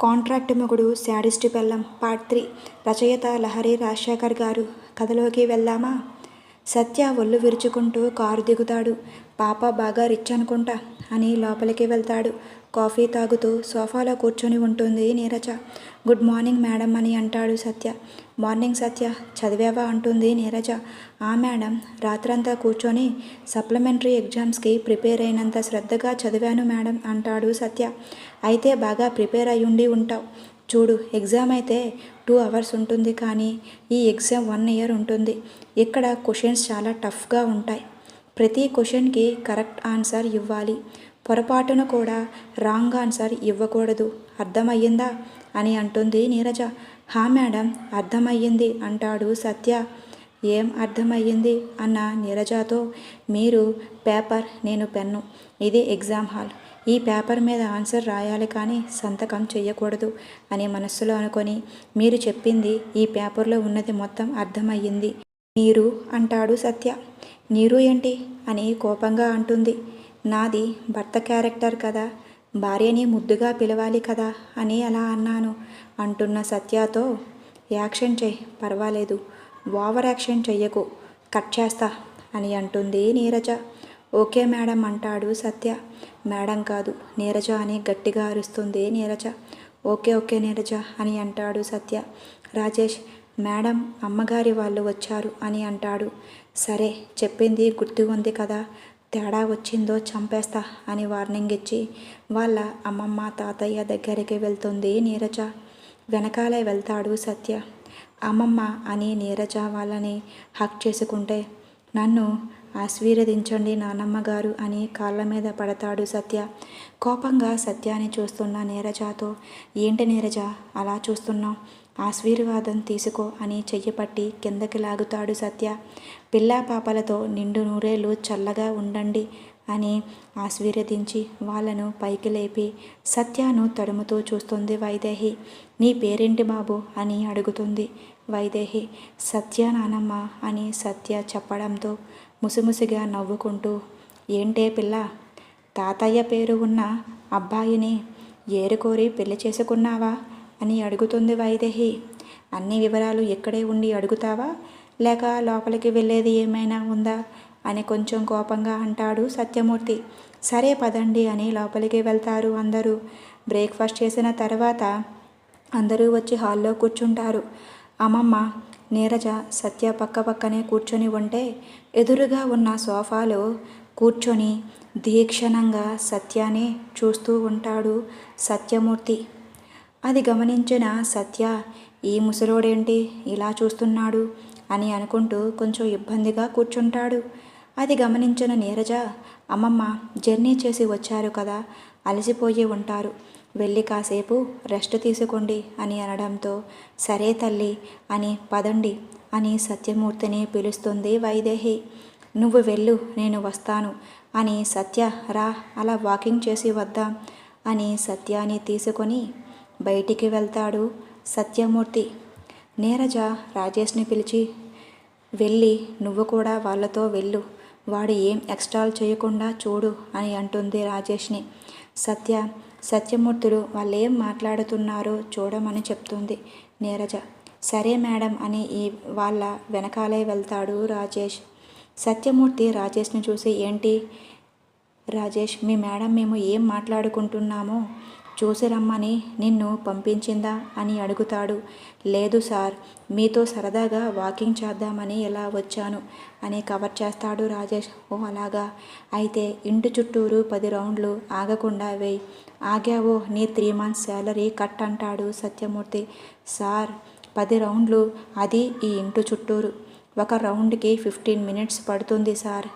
Contract మొగుడు sadist పెళ్ళాం part 3 రచయిత లహరి రాజశేఖర్ గారు. కథలోకి వెళ్దామా? సత్య ఒళ్ళు విరుచుకుంటూ కారు దిగుతాడు. పాప బాగా రిచ్ అనుకుంటా అని లోపలికి వెళ్తాడు. కాఫీ తాగుతూ సోఫాలో కూర్చొని ఉంటుంది నీరజ. గుడ్ మార్నింగ్ మేడం అని అంటాడు సత్య. మార్నింగ్ సత్య, చదివావా అంటుంది నీరజ. ఆ మేడం, రాత్రంతా కూర్చొని సప్లిమెంటరీ ఎగ్జామ్స్కి ప్రిపేర్ అయినంత శ్రద్ధగా చదివాను మేడం అంటాడు సత్య. అయితే బాగా ప్రిపేర్ అయ్యుండి ఉంటావు. చూడు, ఎగ్జామ్ అయితే 2 hours ఉంటుంది, కానీ ఈ ఎగ్జామ్ 1 year ఉంటుంది. ఇక్కడ క్వశ్చన్స్ చాలా టఫ్గా ఉంటాయి. ప్రతి క్వశ్చన్కి కరెక్ట్ ఆన్సర్ ఇవ్వాలి. పొరపాటును కూడా రాంగ్ ఆన్సర్ ఇవ్వకూడదు. అర్థమయ్యిందా అని అంటుంది నీరజ. హా మేడం, అర్థమయ్యింది అంటాడు సత్య. ఏం అర్థమయ్యింది అన్న నీరజతో, మీరు పేపర్, నేను పెన్ను. ఇది ఎగ్జామ్ హాల్. ఈ పేపర్ మీద ఆన్సర్ రాయాలి, కానీ సంతకం చెయ్యకూడదు అని మనస్సులో అనుకొని, మీరు చెప్పింది ఈ పేపర్లో ఉన్నది మొత్తం అర్థమయ్యింది. నీరు అంటాడు సత్య. నీరు ఏంటి అని కోపంగా అంటుంది. నాది భర్త క్యారెక్టర్ కదా, భార్యని ముద్దుగా పిలవాలి కదా అని అలా అన్నాను అంటున్న సత్యతో, యాక్షన్ చెయ్యి, పర్వాలేదు, ఓవర్ యాక్షన్ చెయ్యకు, కట్ చేస్తా అని అంటుంది నీరజ. ఓకే మేడం అంటాడు సత్య. మేడం కాదు, నీరజ అని గట్టిగా అరుస్తుంది నీరజ. ఓకే ఓకే నీరజ అని అంటాడు సత్య. రాజేష్, మేడం అమ్మగారి వాళ్ళు వచ్చారు అని అంటాడు. సరే, చెప్పింది గుర్తు ఉంది కదా, తేడా వచ్చిందో చంపేస్తా అని వార్నింగ్ ఇచ్చి వాళ్ళ అమ్మమ్మ తాతయ్య దగ్గరికి వెళ్తుంది నీరజ. వెనకాలే వెళ్తాడు సత్య. అమ్మమ్మ అని నీరజ వాళ్ళని హక్ చేసుకుంటే, నన్ను ఆశీర్వదించండి నానమ్మగారు అని కాళ్ళ మీద పడతాడు సత్య. కోపంగా సత్యాన్ని చూస్తున్న నీరజతో, ఏంటి నీరజ అలా చూస్తున్నావు, ఆశీర్వాదం తీసుకో అని చెయ్యి పట్టి కిందకి లాగుతాడు సత్య. పిల్లా పాపలతో నిండు నూరేళ్ళు చల్లగా ఉండండి అని ఆశీర్వదించి వాళ్ళను పైకి లేపి సత్యను తడుముతూ చూస్తుంది వైదేహి. నీ పేరేంటి బాబు అని అడుగుతుంది వైదేహి. సత్య నానమ్మ అని సత్య చెప్పడంతో ముసిముసిగా నవ్వుకుంటూ, ఏంటే పిల్ల, తాతయ్య పేరు ఉన్న అబ్బాయిని ఏరుకోరి పెళ్లి చేసుకున్నావా అని అడుగుతుంది వైదేహి. అన్ని వివరాలు ఇక్కడే ఉండి అడుగుతావా, లేక లోపలికి వెళ్ళేది ఏమైనా ఉందా అని కొంచెం కోపంగా అంటాడు సత్యమూర్తి. సరే పదండి అని లోపలికి వెళ్తారు అందరూ. బ్రేక్ఫాస్ట్ చేసిన తర్వాత అందరూ వచ్చి హాల్లో కూర్చుంటారు. అమ్మమ్మ, నీరజ, సత్య పక్క పక్కనే కూర్చొని ఉంటే ఎదురుగా ఉన్న సోఫాలో కూర్చొని దీక్షణంగా సత్యానే చూస్తూ ఉంటాడు సత్యమూర్తి. అది గమనించిన సత్య, ఈ ముసలోడేంటి ఇలా చూస్తున్నాడు అని అనుకుంటూ కొంచెం ఇబ్బందిగా కూర్చుంటాడు. అది గమనించిన నీరజ, అమ్మమ్మ జర్నీ చేసి వచ్చారు కదా, అలసిపోయి ఉంటారు, వెళ్ళి కాసేపు రెస్ట్ తీసుకోండి అని అనడంతో, సరే తల్లి అని పదండి అని సత్యమూర్తిని పిలుస్తుంది వైదేహి. నువ్వు వెళ్ళు, నేను వస్తాను అని సత్య, రా అలా వాకింగ్ చేసి వద్దాం అని సత్యాన్ని తీసుకొని బయటికి వెళ్తాడు సత్యమూర్తి. నీరజ రాజేష్ని పిలిచి, వెళ్ళి నువ్వు కూడా వాళ్ళతో వెళ్ళు, వాడు ఏం ఎక్స్ట్రాల్ చేయకుండా చూడు అని అంటుంది రాజేష్ని. సత్యమూర్తులు వాళ్ళేం మాట్లాడుతున్నారో చూడమని చెప్తుంది నీరజ. సరే మేడం అని వాళ్ళ వెనకాలే వెళ్తాడు రాజేష్. సత్యమూర్తి రాజేష్ని చూసి, ఏంటి రాజేష్, మీ మేడం మేము ఏం మాట్లాడుకుంటున్నామో చూసి రమ్మని నిన్ను పంపించిందా అని అడుగుతాడు. లేదు సార్, మీతో సరదాగా వాకింగ్ చేద్దామని ఇలా వచ్చాను అని కవర్ చేస్తాడు రాజేష్. ఓ అలాగా, అయితే ఇంటి చుట్టూరు 10 రౌండ్లు ఆగకుండా వేయి, ఆగావో నీ 3 months శాలరీ కట్ అంటాడు సత్యమూర్తి. సార్, 10 రౌండ్లు, అది ఈ ఇంటి చుట్టూరు, ఒక రౌండ్కి 15 minutes పడుతుంది సార్,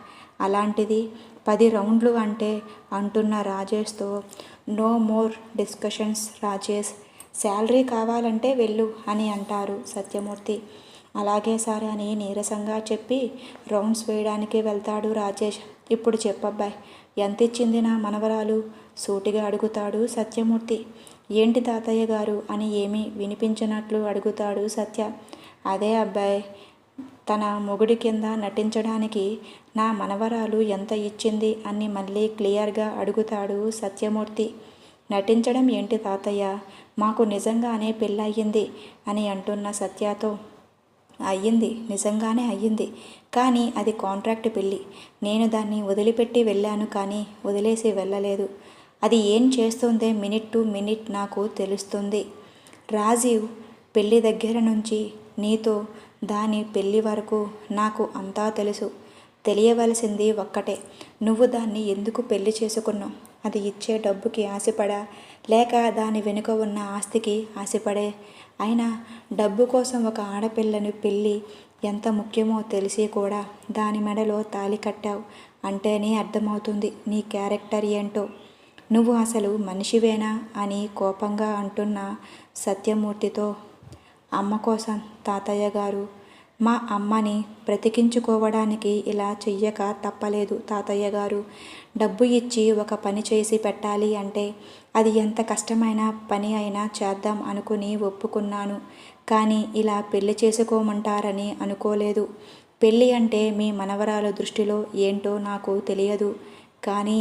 అలాంటిది 10 రౌండ్లు అంటే అంటున్న రాజేష్తో, no more discussions Rajesh, salary కావాలంటే వెళ్ళు అని అంటారు సత్యమూర్తి. అలాగే సార్ అని నీరసంగా చెప్పి రౌండ్స్ వేయడానికి వెళ్తాడు రాజేష్. ఇప్పుడు చెప్పబ్బాయి, ఎంత ఇచ్చింది నా మనవరాలు సూటిగా అడుగుతాడు సత్యమూర్తి. ఏంటి తాతయ్య గారు అని ఏమీ వినిపించినట్లు అడుగుతాడు సత్య. అదే అబ్బాయి, తన మొగుడి కింద నటించడానికి నా మనవరాలు ఎంత ఇచ్చింది అని మళ్ళీ క్లియర్గా అడుగుతాడు సత్యమూర్తి. నటించడం ఏంటి తాతయ్య, మాకు నిజంగానే పెళ్ళయింది అని అంటున్న సత్యతో, అయ్యింది, నిజంగానే అయ్యింది, కానీ అది కాంట్రాక్ట్ పెళ్ళి. నేను దాన్ని వదిలిపెట్టి వెళ్ళాను కానీ వదిలేసి వెళ్ళలేదు. అది ఏం చేస్తుందే మినిట్ టు మినిట్ నాకు తెలుస్తుంది. రాజీవ్ పెళ్ళి దగ్గర నుంచి నీతో దాని పెళ్ళి వరకు నాకు అంతా తెలుసు. తెలియవలసింది ఒక్కటే, నువ్వు దాన్ని ఎందుకు పెళ్లి చేసుకున్నావు? అది ఇచ్చే డబ్బుకి ఆశపడా, లేక దాని వెనుక ఉన్న ఆస్తికి ఆశపడే? అయినా డబ్బు కోసం ఒక ఆడపిల్లని పెళ్ళి ఎంత ముఖ్యమో తెలిసి కూడా దాని మెడలో తాళి కట్టావు అంటేనే అర్థమవుతుంది నీ క్యారెక్టర్ ఏంటో. నువ్వు అసలు మనిషివేనా అని కోపంగా అంటున్న సత్యమూర్తితో, అమ్మ కోసం తాతయ్య గారు, మా అమ్మని బ్రతికించుకోవడానికి ఇలా చెయ్యక తప్పలేదు తాతయ్య గారు. డబ్బు ఇచ్చి ఒక పని చేసి పెట్టాలి అంటే అది ఎంత కష్టమైన పని అయినా చేద్దాం అనుకుని ఒప్పుకున్నాను. కానీ ఇలా పెళ్లి చేసుకోమంటారని అనుకోలేదు. పెళ్ళి అంటే మీ మనవరాలు దృష్టిలో ఏంటో నాకు తెలియదు, కానీ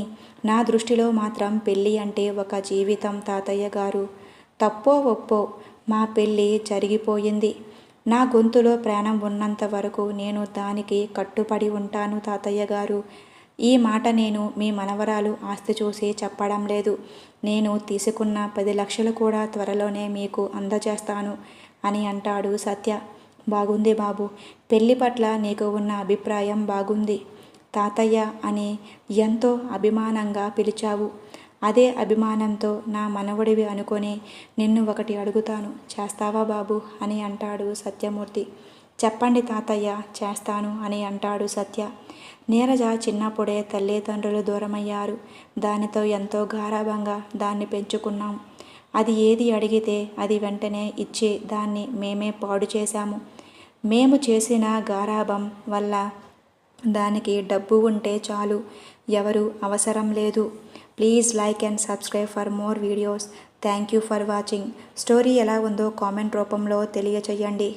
నా దృష్టిలో మాత్రం పెళ్ళి అంటే ఒక జీవితం తాతయ్య గారు. తప్పో ఒప్పో మా పెళ్ళి జరిగిపోయింది. నా గొంతులో ప్రాణం ఉన్నంత వరకు నేను దానికి కట్టుబడి ఉంటాను తాతయ్య గారు. ఈ మాట నేను మీ మనవరాలు ఆస్తి చూసి చెప్పడం లేదు. నేను తీసుకున్న 10 లక్షలు కూడా త్వరలోనే మీకు అందజేస్తాను అని అంటాడు సత్య. బాగుంది బాబు, పెళ్లి పట్ల నీకు ఉన్న అభిప్రాయం బాగుంది తాతయ్య అని ఎంతో అభిమానంగా పిలిచావు. అదే అభిమానంతో నా మనవడివి అనుకొని నిన్ను ఒకటి అడుగుతాను, చేస్తావా బాబు అని అంటాడు సత్యమూర్తి. చెప్పండి తాతయ్య, చేస్తాను అని అంటాడు సత్య. నీరజ చిన్నప్పుడే తల్లిదండ్రులు దూరమయ్యారు. దానితో ఎంతో గారాబంగా దాన్ని పెంచుకున్నాం. అది ఏది అడిగితే అది వెంటనే ఇచ్చి దాన్ని మేమే పాడు చేశాము. మేము చేసిన గారాబం వల్ల దానికి డబ్బు ఉంటే చాలు, ఎవరు అవసరం లేదు. Please like and subscribe for more videos. Thank you for watching. Story ఎలా ఉందో కామెంట్ రూపంలో తెలియచేయండి.